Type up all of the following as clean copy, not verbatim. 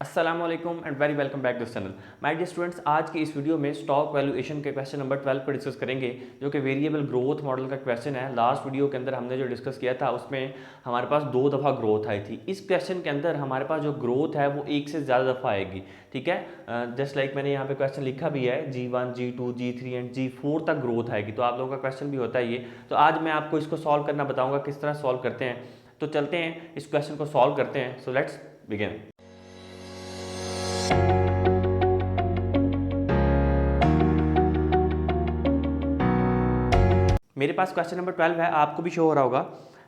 अस्सलाम वालेकुम and very welcome back this channel. My dear students, आज की इस वीडियो में स्टॉक वैल्यूएशन के क्वेश्चन नंबर 12 पर डिस्कस करेंगे, जो कि वेरिएबल ग्रोथ मॉडल का क्वेश्चन है। लास्ट वीडियो के अंदर हमने जो डिस्कस किया था उसमें हमारे पास 2 दफ़ा ग्रोथ आई थी। इस क्वेश्चन के अंदर हमारे पास जो ग्रोथ है वो एक से ज़्यादा दफ़ा आएगी। ठीक है, जस्ट लाइक मैंने यहाँ पे क्वेश्चन लिखा भी है, G1 G2 G3 and G4 तक ग्रोथ आएगी। तो आप लोगों का क्वेश्चन भी होता है ये। तो आज मैं आपको इसको सॉल्व करना बताऊँगा, किस तरह सॉल्व करते हैं। तो चलते हैं इस क्वेश्चन को सॉल्व करते हैं। So let's begin. मेरे पास क्वेश्चन नंबर 12 है, आपको भी शो हो रहा होगा।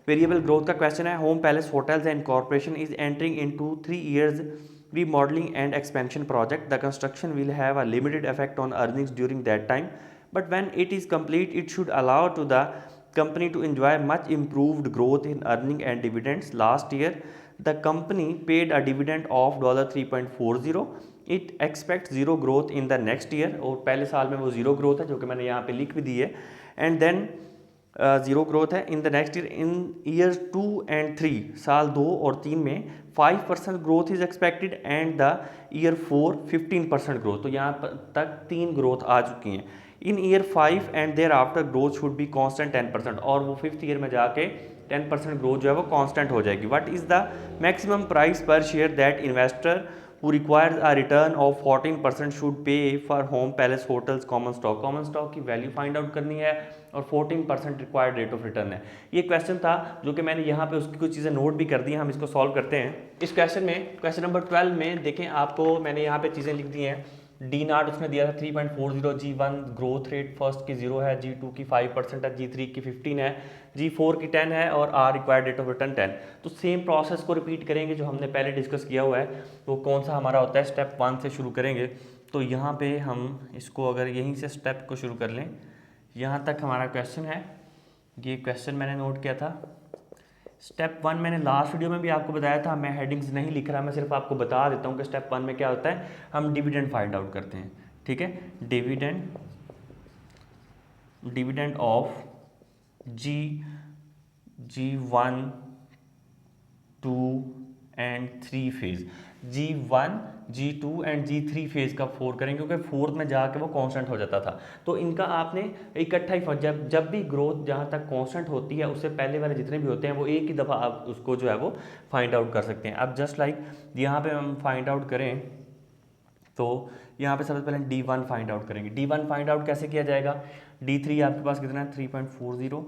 वेरिएबल ग्रोथ का क्वेश्चन है। Home palace hotels and corporation is entering into 3 years remodeling and expansion project. The construction will have a limited effect on earnings during that time, but when it is complete it should allow to the company to enjoy much improved growth in earning and dividends. Last year the company paid a dividend of $3.40. It expects zero growth in the next year, और पहले साल में वो zero growth है, जो कि मैंने यहाँ पे लिख भी दी है। एंड देन जीरो ग्रोथ है in the next year. In year 2 and 3, साल 2 और 3 में 5% growth is expected and the year 4 15% growth. तो यहाँ तक 3 ग्रोथ आ चुकी हैं। In year 5 and thereafter growth should be constant 10%, और वो 5th ईयर में जाके 10% ग्रोथ जो है वो कांस्टेंट हो जाएगी। What is the maximum price per share that investor who requires a return of 14% should pay for home palace hotels common stock. Common stock की वैल्यू फाइंड आउट करनी है और 14% रिक्वायर्ड रेट ऑफ रिटर्न है। ये question था जो कि मैंने यहाँ पे उसकी कुछ चीज़ें नोट भी कर दी हैं। हम इसको सॉल्व करते हैं। इस क्वेश्चन में, क्वेश्चन नंबर 12 में देखें, आपको मैंने यहाँ पे चीज़ें लिख दी हैं। डी नाट उसने दिया था 3.40, G1 ग्रोथ रेट फर्स्ट की 0 है, G2 की 5% है, G3 की 15 है, G4 की 10 है और are required rate of return 10। तो सेम प्रोसेस को रिपीट करेंगे जो हमने पहले डिस्कस किया हुआ है। वो कौन सा हमारा होता है, स्टेप 1 से शुरू करेंगे। तो यहाँ पे हम इसको अगर यहीं से स्टेप को शुरू कर लें, यहाँ तक हमारा क्वेश्चन है। ये क्वेश्चन मैंने नोट किया था। स्टेप 1 मैंने लास्ट वीडियो में भी आपको बताया था, मैं हेडिंग्स नहीं लिख रहा, मैं सिर्फ आपको बता देता हूँ कि स्टेप 1 में क्या होता है। हम डिविडेंड फाइंड आउट करते हैं। ठीक है, dividend of G1 2 and 3 phase, G1 G2 and G3 phase का 4 करेंगे, क्योंकि 4th में जाके वो कांस्टेंट हो जाता था। तो इनका आपने इकट्ठा ही, जब भी ग्रोथ जहाँ तक कांस्टेंट होती है उससे पहले वाले जितने भी होते हैं वो एक ही दफ़ा आप उसको जो है वो फाइंड आउट कर सकते हैं। अब जस्ट लाइक यहाँ पे हम फाइंड आउट करें, तो यहाँ पे सबसे पहले D1 फाइंड आउट करेंगे। D1 फाइंड आउट कैसे किया जाएगा। D3 आपके पास कितना है, 3.40,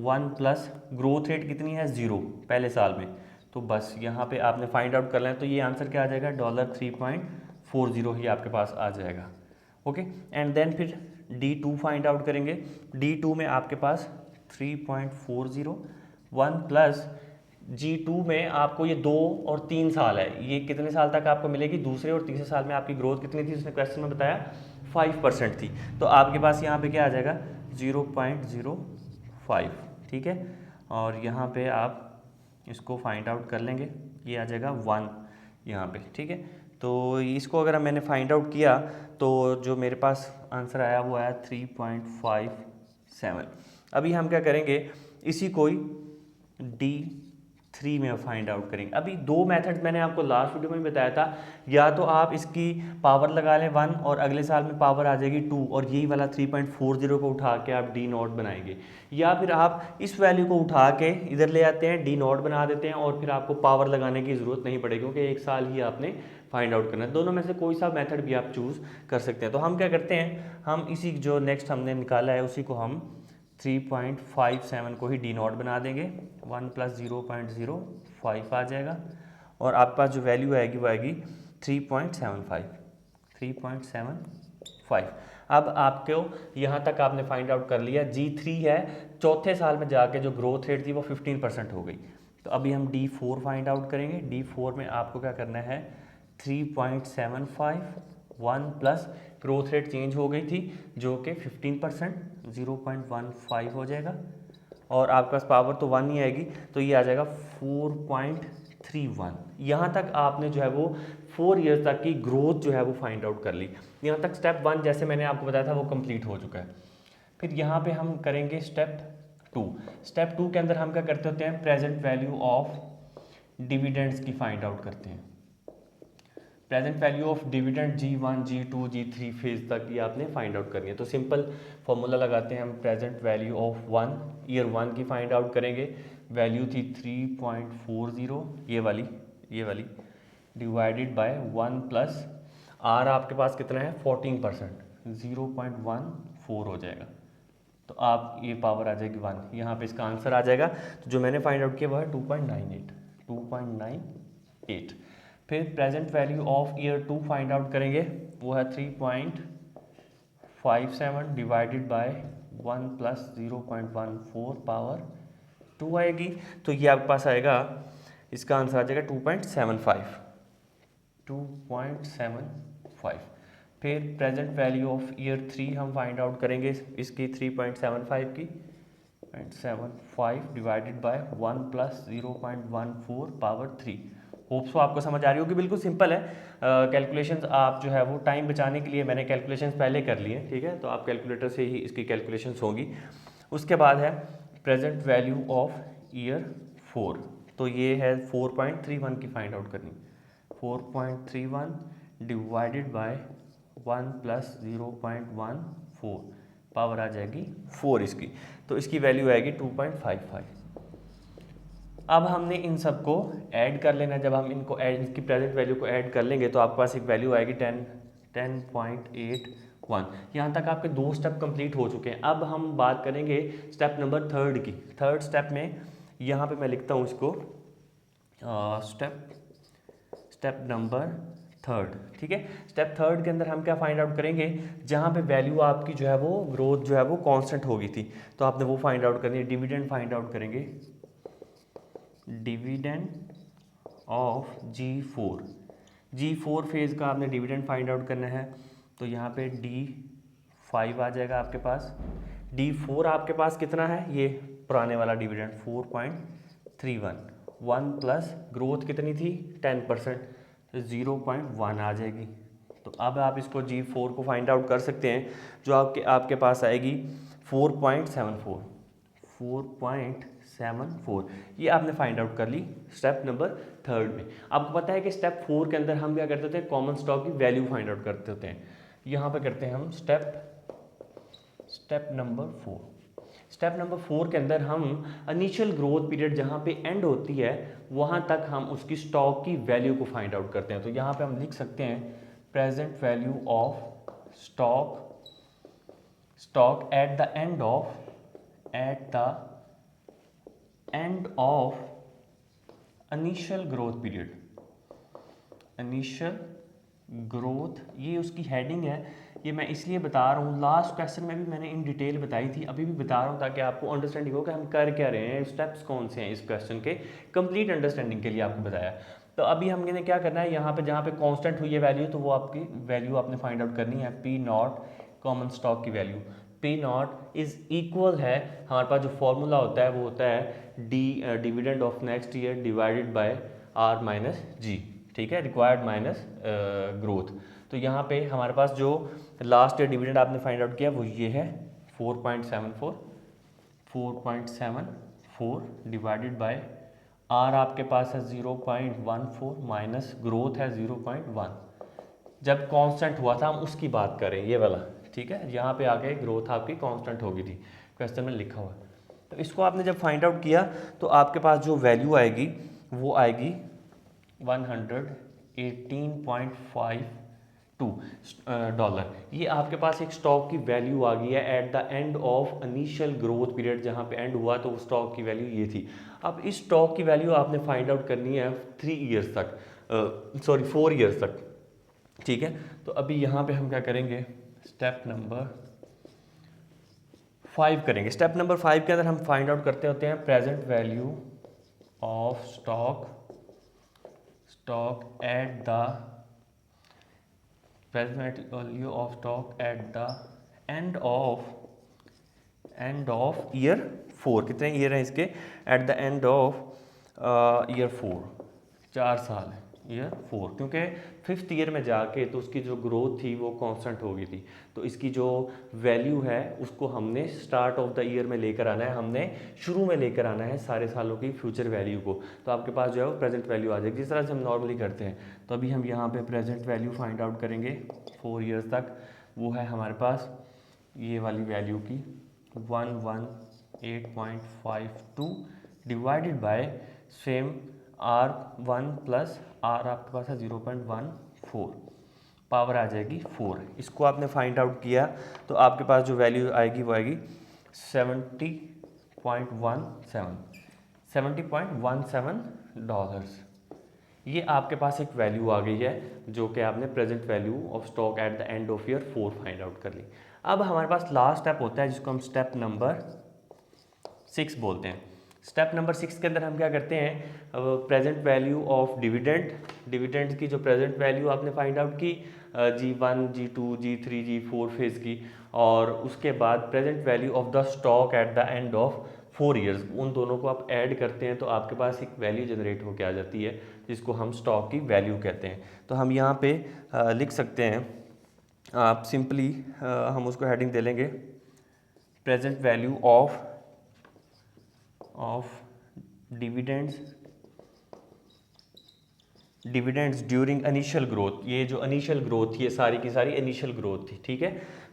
1 प्लस ग्रोथ रेट कितनी है, 0 पहले साल में। तो बस यहाँ पे आपने फाइंड आउट कर लें, तो ये आंसर क्या आ जाएगा, $3.40 ही आपके पास आ जाएगा। ओके, एंड देन फिर D2 फाइंड आउट करेंगे। D2 में आपके पास 3.40, 1 प्लस G2 में आपको ये 2 और 3 साल है, ये कितने साल तक आपको मिलेगी, दूसरे और तीसरे साल में आपकी ग्रोथ कितनी थी, उसने क्वेश्चन में बताया 5% थी। तो आपके पास यहाँ पे क्या आ जाएगा, 0.05। ठीक है, और यहाँ पे आप इसको फाइंड आउट कर लेंगे, ये आ जाएगा 1 यहाँ पे। ठीक है, तो इसको अगर मैंने फाइंड आउट किया तो जो मेरे पास आंसर आया वो आया 3.57। अभी हम क्या करेंगे, इसी को D3 में फाइंड आउट करेंगे। अभी 2 मेथड मैंने आपको लास्ट वीडियो में बताया था, या तो आप इसकी पावर लगा लें 1 और अगले साल में पावर आ जाएगी 2, और यही वाला 3.40 को उठा के आप D0 बनाएंगे, या फिर आप इस वैल्यू को उठा के इधर ले आते हैं, D0 बना देते हैं, और फिर आपको पावर लगाने की ज़रूरत नहीं पड़ेगी, क्योंकि एक साल ही आपने फाइंड आउट करना है। दोनों में से कोई सा मेथड भी आप चूज़ कर सकते हैं। तो हम क्या करते हैं, हम इसी जो नेक्स्ट हमने निकाला है उसी को हम 3.57 को ही D0 बना देंगे, 1 प्लस 0.05 आ जाएगा, और आपके पास जो वैल्यू आएगी वो आएगी 3.75। अब आपको यहाँ तक आपने फाइंड आउट कर लिया। G3 है, चौथे साल में जाके जो ग्रोथ रेट थी वो 15% हो गई। तो अभी हम D4 फाइंड आउट करेंगे। D4 में आपको क्या करना है, 3.75, 1 प्लस ग्रोथ रेट चेंज हो गई थी जो कि 15%, 0.15 हो जाएगा, और आपके पास पावर तो 1 ही आएगी, तो ये आ जाएगा 4.31। यहाँ तक आपने जो है वो 4 ईयर्स तक की ग्रोथ जो है वो फाइंड आउट कर ली। यहाँ तक स्टेप 1 जैसे मैंने आपको बताया था वो कंप्लीट हो चुका है। फिर यहाँ पे हम करेंगे स्टेप 2। स्टेप 2 के अंदर हम क्या करते होते हैं, प्रेजेंट वैल्यू ऑफ डिविडेंड्स की फाइंड आउट करते हैं। Present value of dividend G1 G2 G3 phase तक ये आपने फाइंड आउट करनी है। तो सिंपल फॉर्मूला लगाते हैं हम, present value of one, year one की फाइंड आउट करेंगे, वैल्यू थी 3.40, ये वाली डिवाइडेड बाय 1 प्लस आर आपके पास कितना है 14%, 0.14 हो जाएगा। तो आप ये पावर आ जाएगी 1, यहाँ पे इसका आंसर आ जाएगा। तो जो मैंने फाइंड आउट किया वह है 2.98। फिर present value of year 2 find out करेंगे, वो है 3.57 डिवाइडेड बाय 1 प्लस 0.14 पावर 2 आएगी। तो ये आपके पास आएगा, इसका आंसर आ जाएगा 2.75। फिर प्रेजेंट वैल्यू ऑफ ईयर 3 हम फाइंड आउट करेंगे इसकी 3.75 की 0.75 divided by 1 plus 0.14 power 3। Hopes तो आपको समझ आ रही होगी, बिल्कुल सिंपल है। कैलकुलेशंस आप जो है वो टाइम बचाने के लिए मैंने कैलकुलेशंस पहले कर लिए, ठीक है, तो आप कैलकुलेटर से ही इसकी कैलकुलेशंस होंगी। उसके बाद है प्रेजेंट वैल्यू ऑफ ईयर 4, तो ये है 4.31 की फाइंड आउट करनी, 4.31 डिवाइडेड बाय 1 प्लस 0.14 पावर आ जाएगी 4 इसकी, तो इसकी वैल्यू आएगी 2.55। अब हमने इन सब को ऐड कर लेना, जब हम इनको ऐड, इसकी प्रेजेंट वैल्यू को ऐड कर लेंगे तो आपके पास एक वैल्यू आएगी 10.81। यहाँ तक आपके 2 स्टेप कंप्लीट हो चुके हैं। अब हम बात करेंगे स्टेप नंबर 3 की। थर्ड स्टेप में यहाँ पे मैं लिखता हूँ इसको स्टेप नंबर 3, ठीक है। स्टेप 3 के अंदर हम क्या फाइंड आउट करेंगे, जहाँ पे वैल्यू आपकी जो है वो ग्रोथ जो है वो कांस्टेंट हो गई थी, तो आपने वो फाइंड आउट करनी है। डिविडेंड फाइंड आउट करेंगे, डिविडेंड ऑफ G4 फेज का आपने डिविडेंड फाइंड आउट करना है। तो यहाँ पे D5 आ जाएगा आपके पास। D4 आपके पास कितना है, ये पुराने वाला डिविडेंड 4.31, 1 प्लस ग्रोथ कितनी थी 10%, तो 0.1 आ जाएगी। तो अब आप इसको G4 को फाइंड आउट कर सकते हैं, जो आपके पास आएगी 4.74। ये आपने फाइंड आउट कर ली स्टेप नंबर 3 में। आपको पता है कि स्टेप 4 के अंदर हम क्या करते थे, कॉमन स्टॉक की वैल्यू फाइंड आउट करते होते हैं। यहाँ पे करते हैं हम स्टेप नंबर 4। स्टेप नंबर 4 के अंदर हम इनिशियल ग्रोथ पीरियड जहाँ पे एंड होती है वहाँ तक हम उसकी स्टॉक की वैल्यू को फाइंड आउट करते हैं। तो यहाँ पे हम लिख सकते हैं present value of stock at the end of initial growth period. Initial growth, ये उसकी हेडिंग है। ये मैं इसलिए बता रहा हूँ, लास्ट क्वेश्चन में भी मैंने इन डिटेल बताई थी, अभी भी बता रहा हूँ ताकि आपको अंडरस्टैंडिंग हो कि हम कर क्या रहे हैं, स्टेप्स कौन से हैं इस क्वेश्चन के, कंप्लीट अंडरस्टैंडिंग के लिए आपको बताया। तो अभी हमने क्या करना है, यहाँ पे जहाँ पे कांस्टेंट हुई है वैल्यू, तो वो आपकी वैल्यू आपने फाइंड आउट करनी है। P0 कॉमन स्टॉक की वैल्यू, P0 इज इक्वल है, हमारे पास जो फॉर्मूला होता है वो होता है dividend of next year divided by R minus G, ठीक है, रिक्वायर्ड माइनस ग्रोथ। तो यहाँ पे हमारे पास जो लास्ट ईयर डिविडेंड आपने फाइंड आउट किया वो ये है 4.74 डिवाइडेड बाय R आपके पास है 0.14 माइनस ग्रोथ है 0.1। जब कांस्टेंट हुआ था हम उसकी बात करें, ये वाला, ठीक है, यहाँ पे आके ग्रोथ आपकी कांस्टेंट होगी थी, क्वेश्चन में लिखा हुआ है। तो इसको आपने जब फाइंड आउट किया तो आपके पास जो वैल्यू आएगी वो आएगी 118.52 डॉलर। ये आपके पास एक स्टॉक की वैल्यू आ गई है eight the end of initial growth period, जहाँ पे एंड हुआ तो स्टॉक की वैल्यू ये थी। अब इस स्टॉक की वैल्यू आपने फाइंड आउट करनी है 4 ईयर्स तक, ठीक है। तो अभी यहाँ पे हम क्या करेंगे, स्टेप नंबर 5 करेंगे। स्टेप नंबर 5 के अंदर हम फाइंड आउट करते होते हैं present value of stock at the end of year 4। कितने ईयर हैं इसके, eight the end of year 4, 4 साल है ईयर 4, क्योंकि 5th ईयर में जाके तो उसकी जो ग्रोथ थी वो कांस्टेंट हो गई थी। तो इसकी जो वैल्यू है उसको हमने स्टार्ट ऑफ द ईयर में लेकर आना है, हमने शुरू में लेकर आना है सारे सालों की फ्यूचर वैल्यू को। तो आपके पास जो है वो प्रेजेंट वैल्यू आ जाएगी, जिस तरह से हम नॉर्मली करते हैं। तो अभी हम यहाँ पे प्रेजेंट वैल्यू फाइंड आउट करेंगे 4 ईयर्स तक। वो है हमारे पास ये वाली वैल्यू की 118.52 divided by same R1 plus R आपके पास है 0.14, पावर आ जाएगी 4। इसको आपने फाइंड आउट किया तो आपके पास जो वैल्यू आएगी वो आएगी 70.17 डॉलर्स। ये आपके पास एक वैल्यू आ गई है जो कि आपने present value of stock at the end of year 4 find out कर ली। अब हमारे पास लास्ट स्टेप होता है जिसको हम स्टेप नंबर 6 बोलते हैं। स्टेप नंबर 6 के अंदर हम क्या करते हैं, प्रेजेंट वैल्यू ऑफ डिविडेंड की जो प्रेजेंट वैल्यू आपने फाइंड आउट की G1 G2 G3 G4 phase की, और उसके बाद present value of the stock at the end of 4 years, उन दोनों को आप ऐड करते हैं तो आपके पास एक वैल्यू जनरेट होकर आ जाती है जिसको हम स्टॉक की वैल्यू कहते हैं। तो हम यहाँ पे लिख सकते हैं, आप सिंपली हम उसको हेडिंग दे लेंगे present value of dividends during initial growth. ये जो इनिशियल ग्रोथ थी ये सारी की सारी इनिशियल ग्रोथ थी, ठीक है।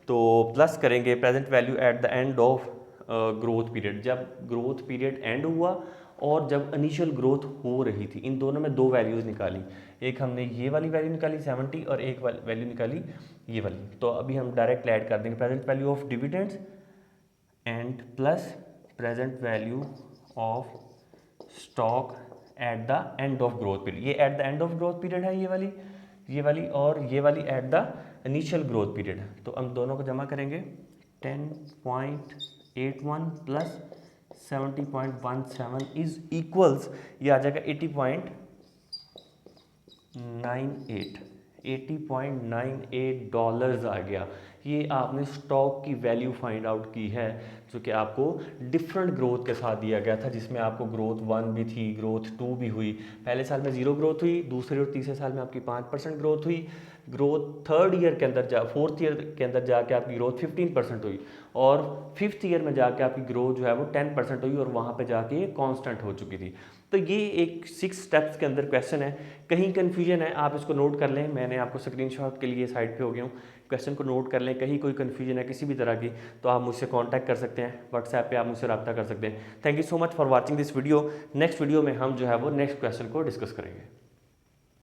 तो प्लस करेंगे present value eight the end of growth period, जब ग्रोथ पीरियड एंड हुआ और जब इनिशियल ग्रोथ हो रही थी। इन दोनों में दो वैल्यूज़ निकाली, एक हमने ये वाली वैल्यू निकाली 70 और एक वैल्यू निकाली ये वाली। तो अभी हम डायरेक्ट ऐड कर देंगे present value of dividends and plus present value of stock at the end of growth period. ये at the end of growth period है ये वाली और ये वाली at the initial growth period. तो हम दोनों को जमा करेंगे 10.81 प्लस 70.17 इज इक्वल्स, ये आ जाएगा 80.98 डॉलर्स आ गया। ये आपने स्टॉक की वैल्यू फाइंड आउट की है जो कि आपको डिफरेंट ग्रोथ के साथ दिया गया था, जिसमें आपको ग्रोथ 1 भी थी, ग्रोथ 2 भी हुई। पहले साल में 0 ग्रोथ हुई, दूसरे और तीसरे साल में आपकी 5% ग्रोथ हुई, ग्रोथ थर्ड ईयर के अंदर फोर्थ ईयर के अंदर जाके आपकी ग्रोथ 15% हुई, और 5th ईयर में जाके आपकी ग्रोथ जो है वो 10% हुई, और वहाँ पे जाके ये कांस्टेंट हो चुकी थी। तो ये एक 6 स्टेप्स के अंदर क्वेश्चन है। कहीं कन्फ्यूजन है आप इसको नोट कर लें, मैंने आपको स्क्रीनशॉट के लिए साइड पे हो गया हूँ, क्वेश्चन को नोट कर लें। कहीं कोई कन्फ्यूजन है किसी भी तरह की तो आप मुझसे कांटेक्ट कर सकते हैं, व्हाट्सएप पे आप मुझसे रब्ता कर सकते हैं। Thank you so much for watching this video. Next video में हम जो है वो नेक्स्ट क्वेश्चन को डिस्कस करेंगे।